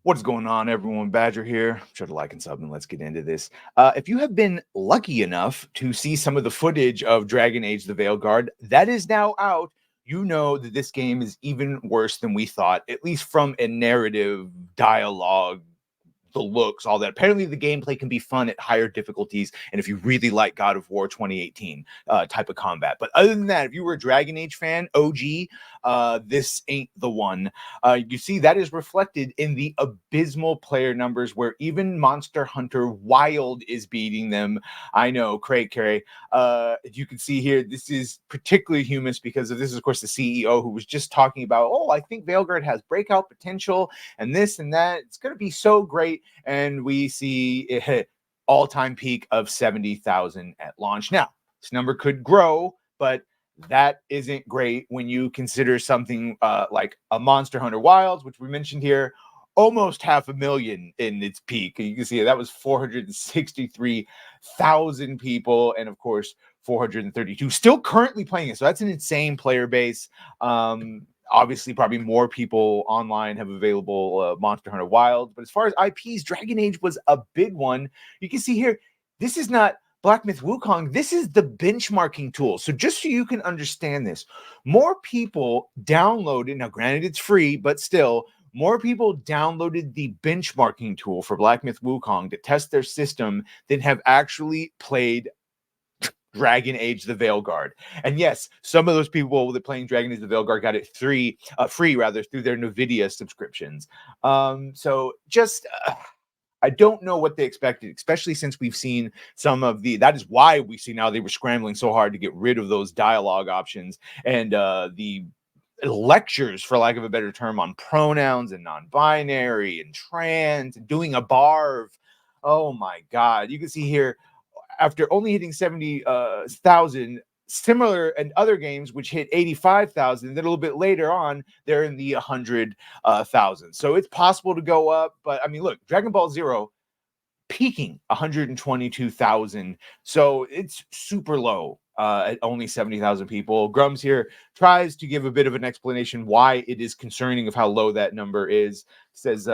What's going on, everyone? Badger here. Sure to like and sub, and let's get into this. If you have been lucky enough to see some of the footage of Dragon Age the Veilguard, that is now out. You know that this game is even worse than we thought, at least from a narrative, dialogue, the looks, all that. Apparently, the gameplay can be fun at higher difficulties, and if you really like God of War 2018 type of combat. But other than that, if you were a Dragon Age fan, OG, this ain't the one. You see, that is reflected in the abysmal player numbers, where even Monster Hunter Wild is beating them. I know, Craig Carey. You can see here, this is particularly humorous because of this is, of course, the CEO who was just talking about, oh, I think Veilguard has breakout potential and this and that. It's going to be so great. And we see it hit all-time peak of 70,000 at launch. Now, this number could grow, but that isn't great when you consider something like a Monster Hunter Wilds, which we mentioned here, almost 500,000 in its peak. You can see that was 463,000 people, and of course 432 still currently playing it. So that's an insane player base. Obviously, probably more people online have available Monster Hunter Wilds. But as far as IPs, Dragon Age was a big one. You can see here, this is not Black Myth Wukong. This is the benchmarking tool. So just so you can understand this, more people downloaded, now granted it's free, but still, more people downloaded the benchmarking tool for Black Myth Wukong to test their system than have actually played Dragon Age the Veilguard. And yes, some of those people that playing Dragon Age the Veilguard got it free rather through their Nvidia subscriptions. So just I don't know what they expected, especially since we've seen some of that is why we see now they were scrambling so hard to get rid of those dialogue options and the lectures, for lack of a better term, on pronouns and non-binary and trans and doing a barv. Oh my God. You can see here, after only hitting 70,000, similar and other games which hit 85,000, then a little bit later on, they're in the 100,000. So it's possible to go up. But I mean, look, Dragon Ball Zero peaking 122,000. So it's super low at only 70,000 people. Grums here tries to give a bit of an explanation why it is concerning of how low that number is. Says,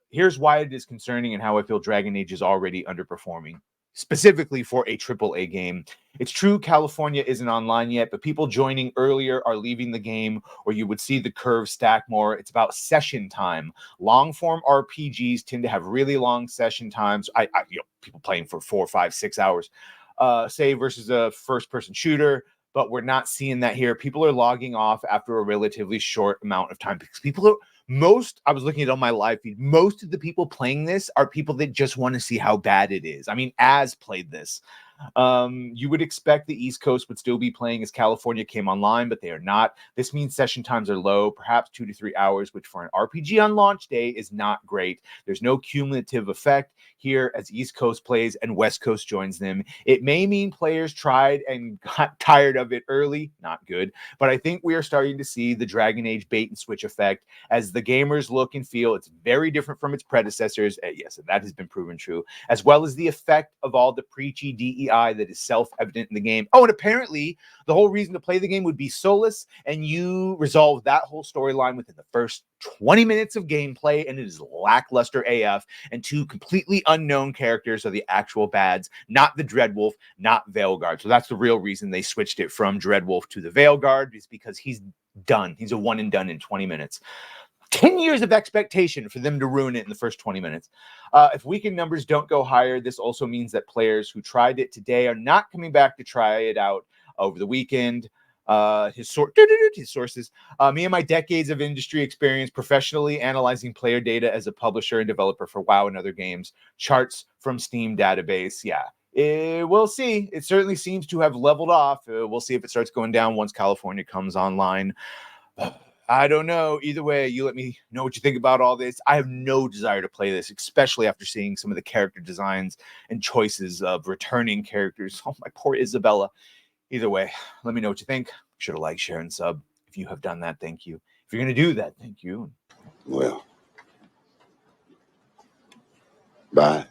here's why it is concerning and how I feel Dragon Age is already underperforming, specifically for a AAA game. It's true California isn't online yet, but people joining earlier are leaving the game, or you would see the curve stack more. It's about session time. Long-form RPGs tend to have really long session times. People playing for 4, 5, 6 hours, say, versus a first-person shooter, but we're not seeing that here. People are logging off after a relatively short amount of time because people are I was looking at it on my live feed. Most of the people playing this are people that just want to see how bad it is. I mean, Az played this. You would expect the East Coast would still be playing as California came online, but they are not. This means session times are low, perhaps 2 to 3 hours, which for an RPG on launch day is not great. There's no cumulative effect here as East Coast plays and West Coast joins them. It may mean players tried and got tired of it early, not good, but I think we are starting to see the Dragon Age bait and switch effect as the gamers look and feel it's very different from its predecessors. Yes, and that has been proven true, as well as the effect of all the preachy DEI that is self-evident in the game. Oh, and apparently the whole reason to play the game would be soulless, and you resolve that whole storyline within the first 20 minutes of gameplay, and it is lackluster AF, and 2 completely unknown characters are the actual bads, not the Dreadwolf, not Veilguard. So that's the real reason they switched it from Dreadwolf to the Veilguard, is because he's done. He's a one and done in 20 minutes. 10 years of expectation for them to ruin it in the first 20 minutes. If weekend numbers don't go higher, this also means that players who tried it today are not coming back to try it out over the weekend. His sources. Me and my decades of industry experience professionally analyzing player data as a publisher and developer for WoW and other games. Charts from Steam database. Yeah. We'll see. It certainly seems to have leveled off. We'll see if it starts going down once California comes online. I don't know. Either way, you let me know what you think about all this. I have no desire to play this, especially after seeing some of the character designs and choices of returning characters. Oh, my poor Isabella. Either way, let me know what you think. Be sure to like, share, and sub. If you have done that, thank you. If you're going to do that, thank you. Well, bye.